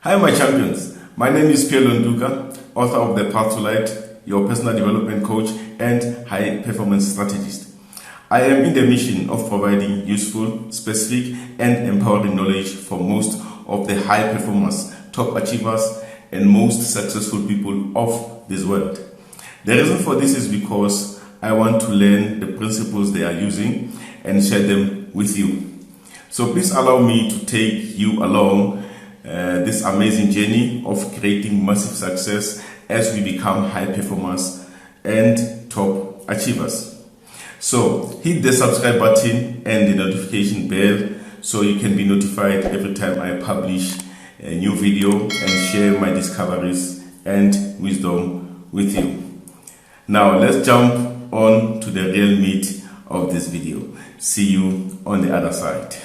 Hi, my champions. My name is Pierre Londuka, author of The Path to Light, your personal development coach and high performance strategist. I am in the mission of providing useful, specific, and empowering knowledge for most of the high performers, top achievers, and most successful people of this world. The reason for this is because I want to learn the principles they are using and share them with you. So please allow me to take you along this amazing journey of creating massive success as we become high performers and top achievers. So hit the subscribe button and the notification bell so you can be notified every time I publish a new video and share my discoveries and wisdom with you. Now let's jump on to the real meat of this video. See you on the other side.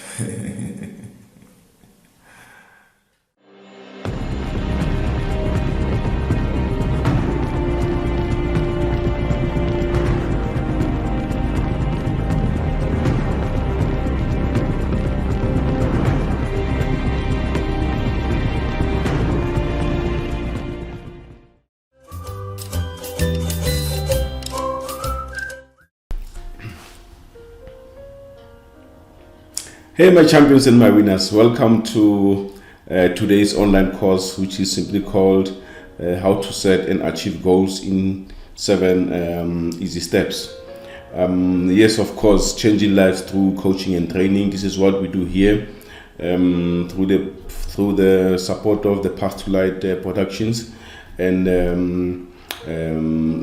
Hey my champions and my winners, welcome to today's online course, which is simply called How to Set and Achieve Goals in 7 Easy Steps. Yes, of course, changing lives through coaching and training. This is what we do here through the support of the Path to Light Productions and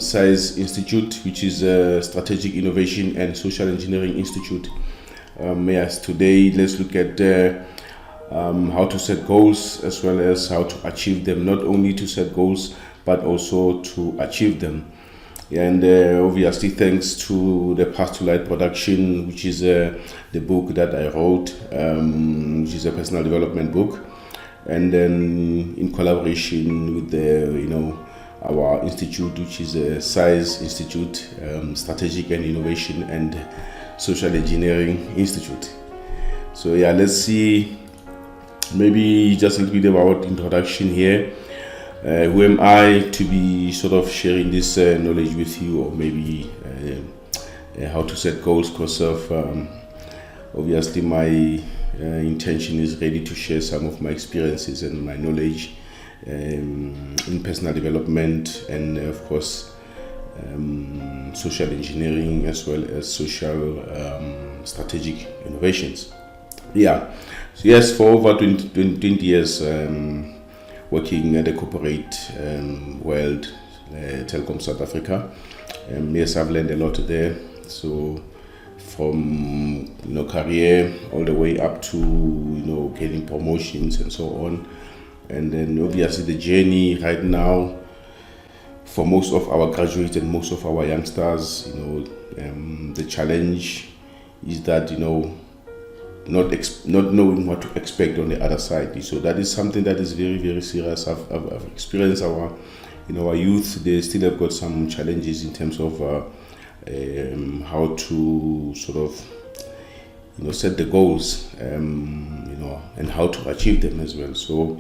SAIS Institute, which is a Strategic Innovation and Social Engineering Institute. Yes, today let's look at how to set goals as well as how to achieve them. Not only to set goals, but also to achieve them. And obviously, thanks to the Path to Light production, which is the book that I wrote, which is a personal development book, and then in collaboration with our institute, which is a SAIS Institute, Strategic and Innovation and Social Engineering Institute. So yeah, let's see, maybe just a little bit about introduction here. Who am I to be sort of sharing this knowledge with you, or maybe how to set goals? Because of obviously my intention is really to share some of my experiences and my knowledge in personal development and of course social engineering as well as social strategic innovations. Yeah, so yes, for over 20 years working at the corporate world, Telkom South Africa. Yes, I've learned a lot there. So from career all the way up to getting promotions and so on, and then obviously the journey right now for most of our graduates and most of our youngsters, the challenge is that not knowing what to expect on the other side. So that is something that is very, very serious. I've experienced our youth. They still have got some challenges in terms of how to sort of set the goals, and how to achieve them as well. So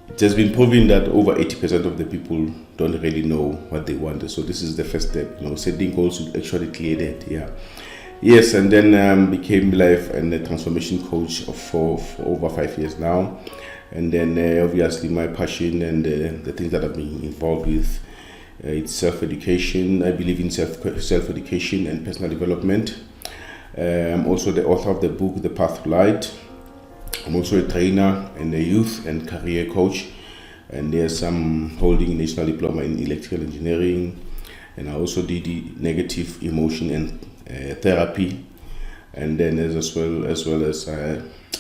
it has been proven that over 80% of the people don't really know what they want. So this is the first step, setting goals to actually clear that. Yeah. Yes, and then became life and a transformation coach for over 5 years now. And then obviously my passion and the things that I've been involved with, it's self-education. I believe in self-education and personal development. I'm also the author of the book, The Path to Light. I'm also a trainer and a youth and career coach, and yes, I'm holding a national diploma in electrical engineering, and I also did the negative emotion and therapy, and then as well as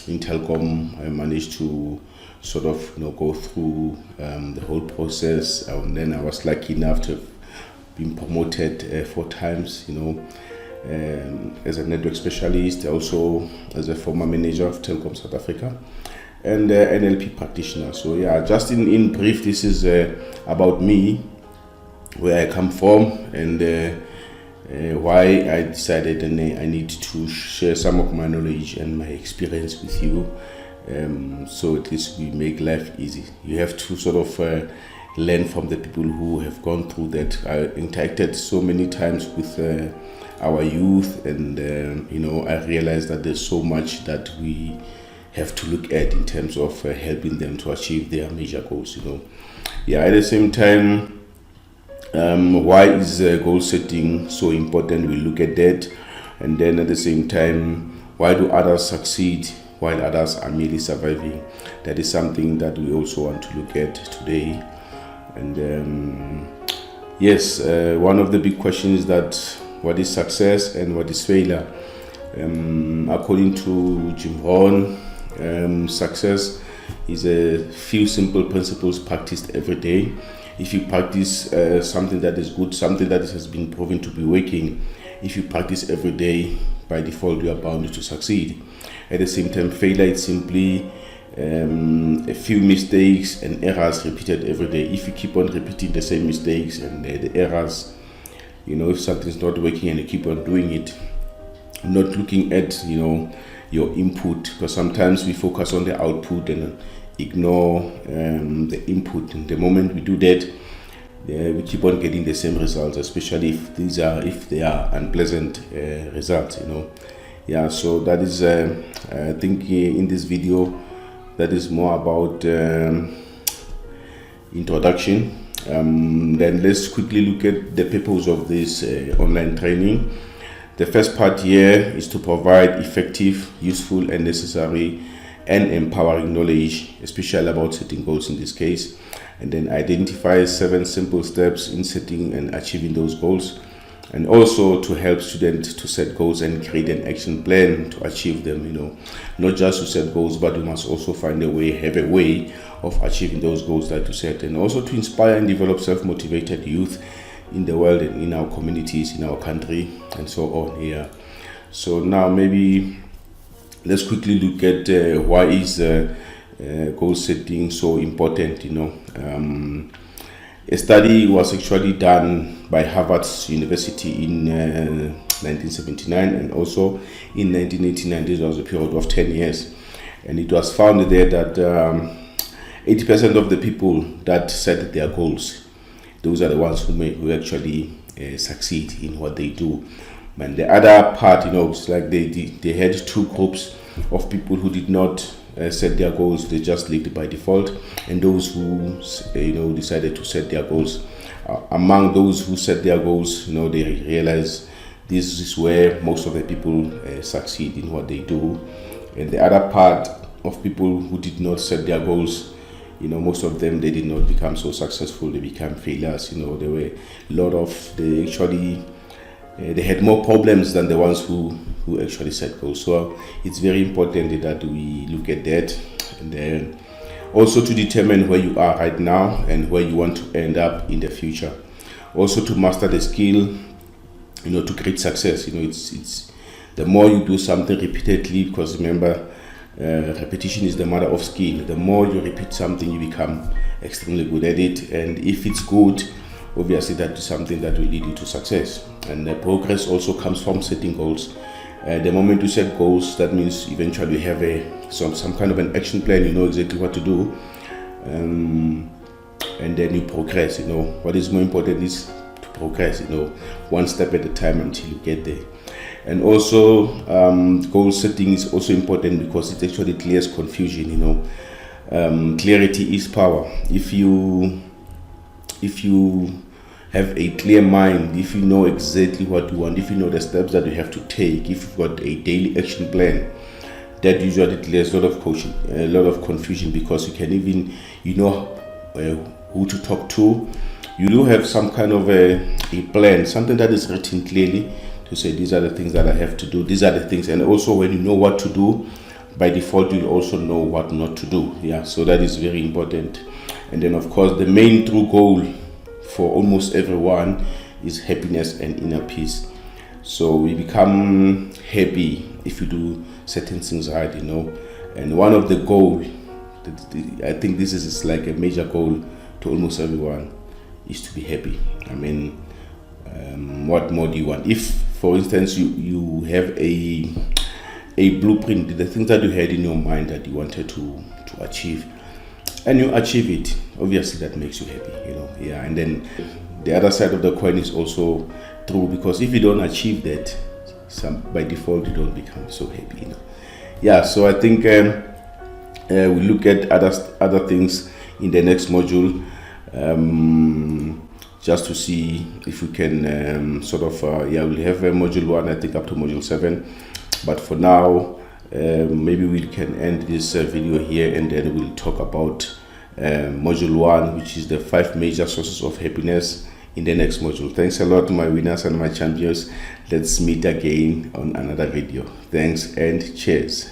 in Telkom, I managed to sort of go through the whole process, and then I was lucky enough to have been promoted 4 times, as a network specialist, also as a former manager of Telkom South Africa, and NLP practitioner. So yeah, just in brief, this is about me, where I come from, and why I decided and I need to share some of my knowledge and my experience with you, so at least we make life easy. You have to sort of learn from the people who have gone through that. I interacted so many times with our youth, and I realized that there's so much that we have to look at in terms of helping them to achieve their major goals. At the same time, why is goal setting so important? We look at that, and then at the same time, why do others succeed while others are merely surviving? That is something that we also want to look at today. And yes, one of the big questions is that what is success and what is failure? According to Jim Rohn, success is a few simple principles practiced every day. If you practice something that is good, something that has been proven to be working, if you practice every day, by default you are bound to succeed. At the same time, failure is simply a few mistakes and errors repeated every day. If you keep on repeating the same mistakes and the errors, if something's not working and you keep on doing it, not looking at your input, because sometimes we focus on the output and ignore the input. And the moment we do that, we keep on getting the same results, especially if they are unpleasant results. So that is I think in this video, that is more about introduction. Then let's quickly look at the purpose of this online training. The first part here is to provide effective, useful and necessary and empowering knowledge, especially about setting goals in this case, and then identify 7 simple steps in setting and achieving those goals, and also to help students to set goals and create an action plan to achieve them. Not just to set goals, but you must also have a way of achieving those goals that you set, and also to inspire and develop self-motivated youth in the world and in our communities, in our country, and so on here. So now maybe let's quickly look at why is goal setting so important. A study was actually done by Harvard University in 1979 and also in 1989. This was a period of 10 years, and it was found there that 80% of the people that set their goals, those are the ones who actually succeed in what they do. And the other part, it's like they had 2 groups of people who did not set their goals. They just lived by default, and those who decided to set their goals. Among those who set their goals, they realize this is where most of the people succeed in what they do. And the other part of people who did not set their goals, most of them, they did not become so successful. They became failures. There were they had more problems than the ones who actually set goals. So it's very important that we look at that, and then also to determine where you are right now and where you want to end up in the future. Also to master the skill, to create success. It's the more you do something repeatedly, because remember, repetition is the mother of skill. The more you repeat something, you become extremely good at it, and if it's good, obviously that is something that will lead you to success. And the progress also comes from setting goals. The moment you set goals, that means eventually you have some kind of an action plan. You know exactly what to do, and then you progress. What is more important is to progress, one step at a time until you get there. And also goal setting is also important because it actually clears confusion. Clarity is power. If you have a clear mind, if you know exactly what you want, if you know the steps that you have to take, if you've got a daily action plan, that usually clears a lot of confusion, because you can even who to talk to. You do have some kind of a plan, something that is written clearly to say these are the things that I have to do, these are the things. And also when you know what to do, by default you'll also know what not to do. So that is very important. And then of course the main true goal for almost everyone is happiness and inner peace. So we become happy if you do certain things right, and one of the goals, I think this is like a major goal to almost everyone, is to be happy. What more do you want? If for instance you have a a blueprint, the things that you had in your mind that you wanted to achieve, and you achieve it. Obviously, that makes you happy, Yeah, and then the other side of the coin is also true, because if you don't achieve that, by default you don't become so happy, Yeah, so I think we look at other things in the next module, just to see if we can we'll have a module 1, I think, up to module 7. But for now, maybe we can end this video here, and then we'll talk about module 1, which is the 5 major sources of happiness, in the next module. Thanks a lot, my winners and my champions. Let's meet again on another video. Thanks and cheers.